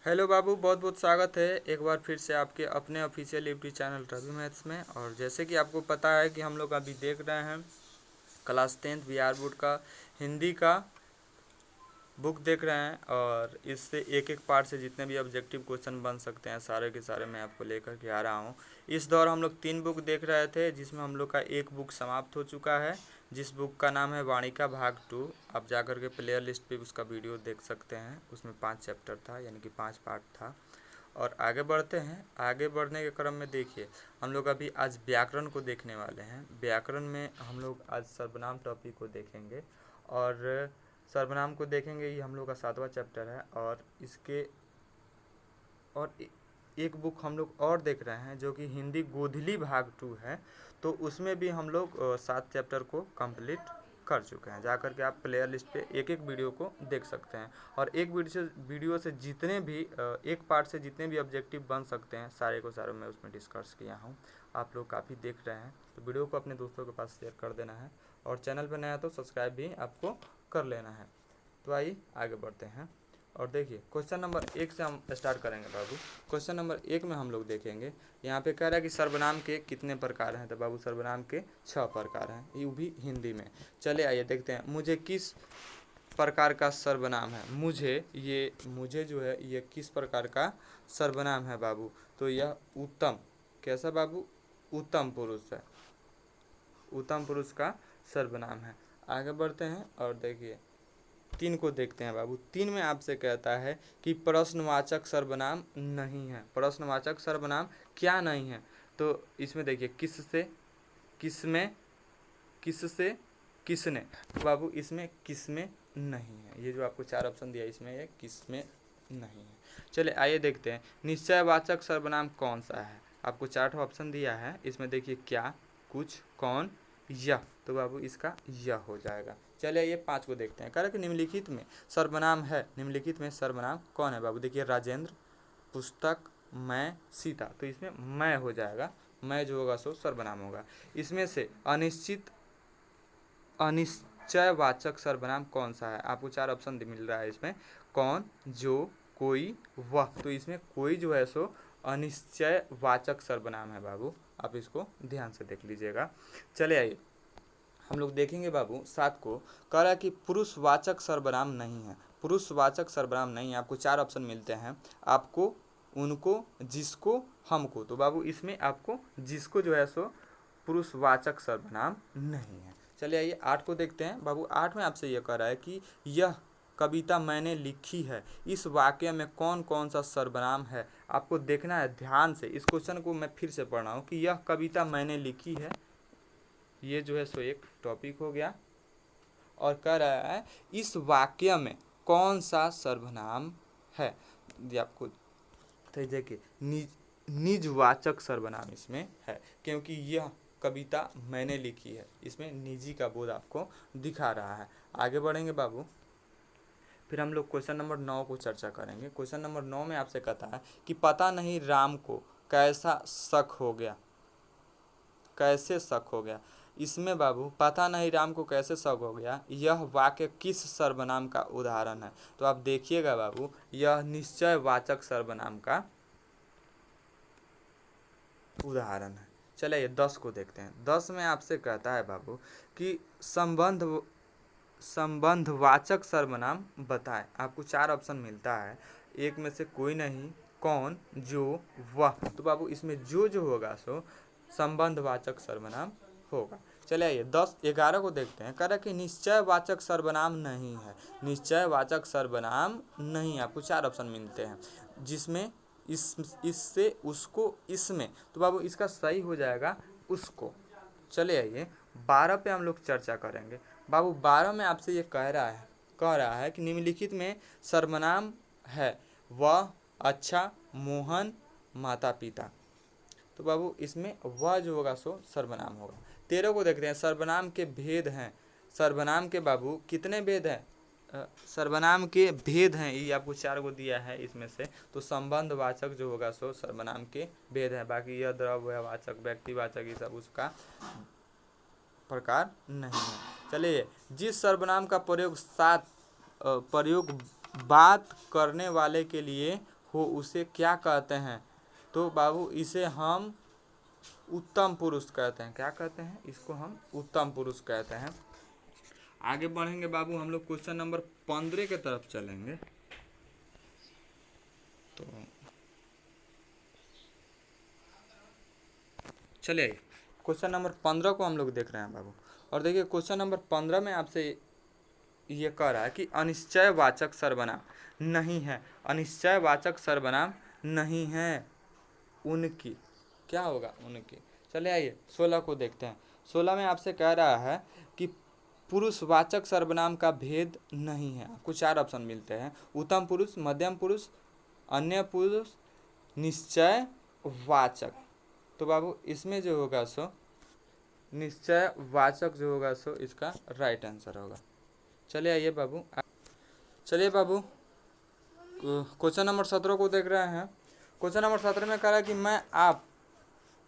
Hello बाबू, बहुत बहुत स्वागत है एक बार फिर से आपके अपने official YouTube channel Ravi maths में। और जैसे कि आपको पता है कि हम लोग अभी देख रहे हैं क्लास 10th बिहार बोर्ड का हिंदी का बुक देख रहे हैं। और इससे एक एक पार्ट से जितने भी ऑब्जेक्टिव क्वेश्चन बन सकते हैं सारे के सारे मैं आपको लेकर के आ रहा हूँ। इस दौर हम लोग 3 बुक देख रहे थे, जिसमें हम लोग का एक बुक समाप्त हो चुका है, जिस बुक का नाम है वाणिका भाग 2। आप जाकर के प्लेयर लिस्ट पे उसका वीडियो देख सकते हैं। उसमें 5 चैप्टर था, यानी कि 5 पार्ट था। और आगे बढ़ते हैं। आगे बढ़ने के क्रम में देखिए, हम लोग अभी आज व्याकरण को देखने वाले हैं। व्याकरण में हम लोग आज सर्वनाम टॉपिक को देखेंगे। और सर्वनाम को देखेंगे, ये हम लोग का 7वां चैप्टर है। और इसके और एक बुक हम लोग और देख रहे हैं जो कि हिंदी गोधली भाग 2 है। तो उसमें भी हम लोग 7 चैप्टर को कंप्लीट कर चुके हैं। जा कर के आप प्लेयर लिस्ट पे एक एक वीडियो को देख सकते हैं। और एक वीडियो से जितने भी एक पार्ट से जितने भी ऑब्जेक्टिव बन सकते हैं सारे को सारे मैं उसमें डिस्कस किया हूँ। आप लोग काफ़ी देख रहे हैं, तो वीडियो को अपने दोस्तों के पास शेयर कर देना है। और चैनल पर नया तो सब्सक्राइब भी आपको कर लेना है। तो आइए आगे बढ़ते हैं। और देखिए, क्वेश्चन नंबर 1 से हम स्टार्ट करेंगे बाबू। क्वेश्चन नंबर 1 में हम लोग देखेंगे, यहाँ पे कह रहा है कि सर्वनाम के कितने प्रकार हैं। तो बाबू सर्वनाम के 6 प्रकार हैं, ये भी हिंदी में। चले आइए देखते हैं, मुझे किस प्रकार का सर्वनाम है। मुझे जो है ये किस प्रकार का सर्वनाम है बाबू। तो यह उत्तम, कैसा बाबू, उत्तम पुरुष है, उत्तम पुरुष का सर्वनाम है। आगे बढ़ते हैं और देखिए 3 को देखते हैं बाबू। 3 में आपसे कहता है कि प्रश्नवाचक सर्वनाम नहीं है। प्रश्नवाचक सर्वनाम क्या नहीं है। तो इसमें देखिए, किससे, किसमें, किससे, किसने। तो बाबू इसमें किसमें नहीं है। ये जो आपको 4 ऑप्शन दिया इसमें ये किसमें नहीं है। चले आइए देखते हैं, निश्चयवाचक सर्वनाम कौन सा है। आपको 4 ऑप्शन दिया है, इसमें देखिए क्या, कुछ, कौन, यह। तो बाबू इसका यह हो जाएगा। चलिए ये 5 को देखते हैं। कह रहे कि निम्नलिखित में सर्वनाम है, निम्नलिखित में सर्वनाम कौन है बाबू। देखिए राजेंद्र, पुस्तक, मैं, सीता। तो इसमें मैं हो जाएगा, मैं जो होगा सो सर्वनाम होगा। इसमें से अनिश्चित अनिश्चयवाचक सर्वनाम कौन सा है। आपको 4 ऑप्शन मिल रहा है इसमें, कौन, जो, कोई, वह। तो इसमें कोई जो है सो अनिश्चयवाचक सर्वनाम है बाबू। आप इसको ध्यान से देख लीजिएगा। चले आइए हम लोग देखेंगे बाबू 7 को। कह रहा है कि पुरुषवाचक सर्वनाम नहीं है। पुरुषवाचक सर्वनाम नहीं है। आपको 4 ऑप्शन मिलते हैं, आपको, उनको, जिसको, हमको। तो बाबू इसमें आपको जिसको जो है सो पुरुषवाचक सर्वनाम नहीं है। चलिए आइए 8 को देखते हैं बाबू। 8 में आपसे यह कह रहा है कि यह कविता मैंने लिखी है, इस वाक्य में कौन कौन सा सर्वनाम है। आपको देखना है ध्यान से। इस क्वेश्चन को मैं फिर से पढ़ रहा हूँ कि यह कविता मैंने लिखी है, ये जो है सो एक टॉपिक हो गया। और कह रहा है इस वाक्य में कौन सा सर्वनाम है। ये आपको तो देखिए निजवाचक सर्वनाम इसमें है, क्योंकि यह कविता मैंने लिखी है, इसमें निजी का बोध आपको दिखा रहा है। आगे बढ़ेंगे बाबू, फिर हम लोग क्वेश्चन नंबर 9 को चर्चा करेंगे। क्वेश्चन नंबर 9 में आपसे कहता है कि पता नहीं राम को कैसा शक हो गया, कैसे शक हो गया। इसमें बाबू पता नहीं राम को कैसे शक हो गया, यह वाक्य किस सर्वनाम का उदाहरण है। तो आप देखिएगा बाबू, यह निश्चयवाचक सर्वनाम का उदाहरण है। चलिए 10 को देखते हैं। 10 में आपसे कहता है बाबू कि संबंधवाचक सर्वनाम बताएं। आपको 4 ऑप्शन मिलता है, एक में से कोई नहीं, कौन, जो, वह। तो बाबू इसमें जो होगा सो संबंधवाचक सर्वनाम होगा। चलिए आइए 11 को देखते हैं। कह रहा है कि निश्चयवाचक सर्वनाम नहीं है। निश्चयवाचक सर्वनाम नहीं, आपको 4 ऑप्शन मिलते हैं, जिसमें इससे, उसको, इसमें। तो बाबू इसका सही हो जाएगा उसको। चले आइए 12 पे हम लोग चर्चा करेंगे बाबू। 12 में आपसे ये कह रहा है कि निम्नलिखित में सर्वनाम है, वह, अच्छा, मोहन, माता पिता। तो बाबू इसमें वह जो होगा सो सर्वनाम होगा। 13 को देखते हैं, सर्वनाम के भेद हैं। सर्वनाम के बाबू कितने भेद हैं, सर्वनाम के भेद हैं, ये आपको 4 को दिया है इसमें से। तो संबंधवाचक जो होगा सो सर्वनाम के भेद हैं। बाकी यह द्रव्यवाचक, व्यक्तिवाचक, ये सब उसका प्रकार नहीं है। चलिए, जिस सर्वनाम का प्रयोग बात करने वाले के लिए हो उसे क्या कहते हैं? तो बाबू इसे हम उत्तम पुरुष कहते हैं। क्या कहते हैं? इसको हम उत्तम पुरुष कहते हैं। आगे बढ़ेंगे बाबू, हम लोग क्वेश्चन नंबर 15 के तरफ चलेंगे। तो चलिए क्वेश्चन नंबर 15 को हम लोग देख रहे हैं बाबू। और देखिए क्वेश्चन नंबर 15 में आपसे ये कह रहा है कि अनिश्चयवाचक सर्वनाम नहीं है। अनिश्चयवाचक सर्वनाम नहीं है उनकी। क्या होगा? उनकी। चलिए आइए 16 को देखते हैं। 16 में आपसे कह रहा है कि पुरुषवाचक सर्वनाम का भेद नहीं है। आपको 4 ऑप्शन मिलते हैं: उत्तम पुरुष, मध्यम पुरुष, अन्य पुरुष, निश्चयवाचक। तो बाबू इसमें जो होगा सो निश्चयवाचक जो होगा सो इसका राइट आंसर होगा। चलिए आइए बाबू, चलिए बाबू क्वेश्चन नंबर 17 को देख रहे हैं। क्वेश्चन नंबर 17 में कह रहा है कि मैं आप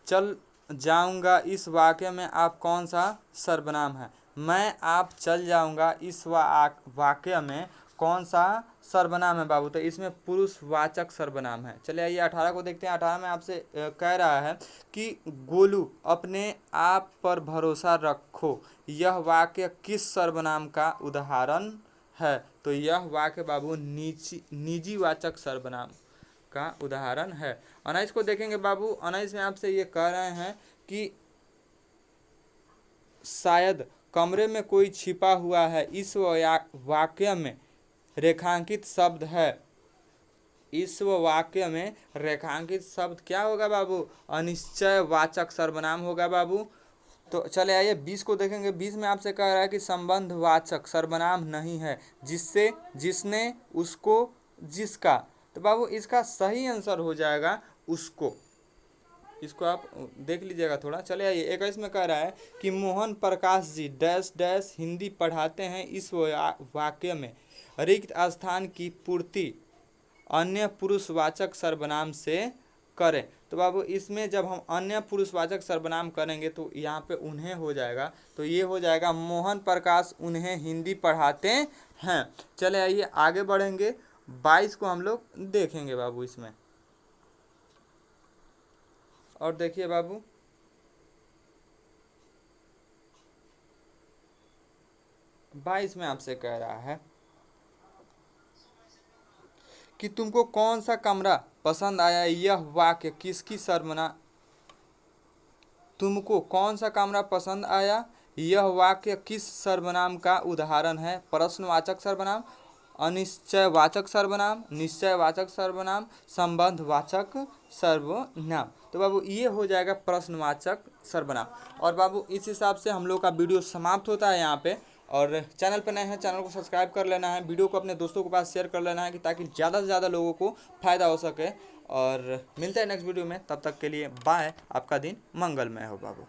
चल जाऊंगा इस वाक्य में आप कौन सा सर्वनाम है? मैं आप चल जाऊंगा इस वाक्य में कौन सा सर्वनाम है बाबू? तो इसमें पुरुषवाचक सर्वनाम है। चलिए आइए 18 को देखते हैं। 18 में आपसे कह रहा है कि गोलू अपने आप पर भरोसा रखो, यह वाक्य किस सर्वनाम का उदाहरण है? तो यह वाक्य बाबू निजीवाचक सर्वनाम का उदाहरण है। 19 को देखेंगे बाबू। 19 में आपसे ये कह रहे हैं कि शायद कमरे में कोई छिपा हुआ है, इस वाक्य में रेखांकित शब्द है। इस वाक्य में रेखांकित शब्द क्या होगा बाबू? अनिश्चयवाचक सर्वनाम होगा बाबू। तो चले आइए 20 को देखेंगे। 20 में आपसे कह रहा है कि संबंधवाचक सर्वनाम नहीं है, जिससे, जिसने, उसको, जिसका। तो बाबू इसका सही आंसर हो जाएगा उसको। इसको आप देख लीजिएगा थोड़ा। चले आइए 21 में कह रहा है कि मोहन प्रकाश जी डैश डैश हिंदी पढ़ाते हैं, इस वाक्य में रिक्त स्थान की पूर्ति अन्य पुरुषवाचक सर्वनाम से करें। तो बाबू इसमें जब हम अन्य पुरुषवाचक सर्वनाम करेंगे तो यहाँ पे उन्हें हो जाएगा। तो ये हो जाएगा मोहन प्रकाश उन्हें हिंदी पढ़ाते हैं। चले आइए आगे बढ़ेंगे। 22 को हम लोग देखेंगे बाबू इसमें। और देखिए बाबू 22 में आपसे कह रहा है कि तुमको कौन सा कमरा पसंद आया, यह वाक्य किसकी सर्वनाम? तुमको कौन सा कमरा पसंद आया, यह वाक्य किस सर्वनाम का उदाहरण है? प्रश्नवाचक सर्वनाम, अनिश्चयवाचक सर्वनाम, निश्चयवाचक सर्वनाम, संबंधवाचक सर्वनाम। तो बाबू ये हो जाएगा प्रश्नवाचक सर्वनाम। और बाबू इस हिसाब से हम लोग का वीडियो समाप्त होता है यहाँ पे। और चैनल पर नए हैं, चैनल को सब्सक्राइब कर लेना है, वीडियो को अपने दोस्तों के पास शेयर कर लेना है कि ताकि ज़्यादा से ज़्यादा लोगों को फ़ायदा हो सके। और मिलते हैं नेक्स्ट वीडियो में, तब तक के लिए बाय। आपका दिन मंगलमय हो बाबू।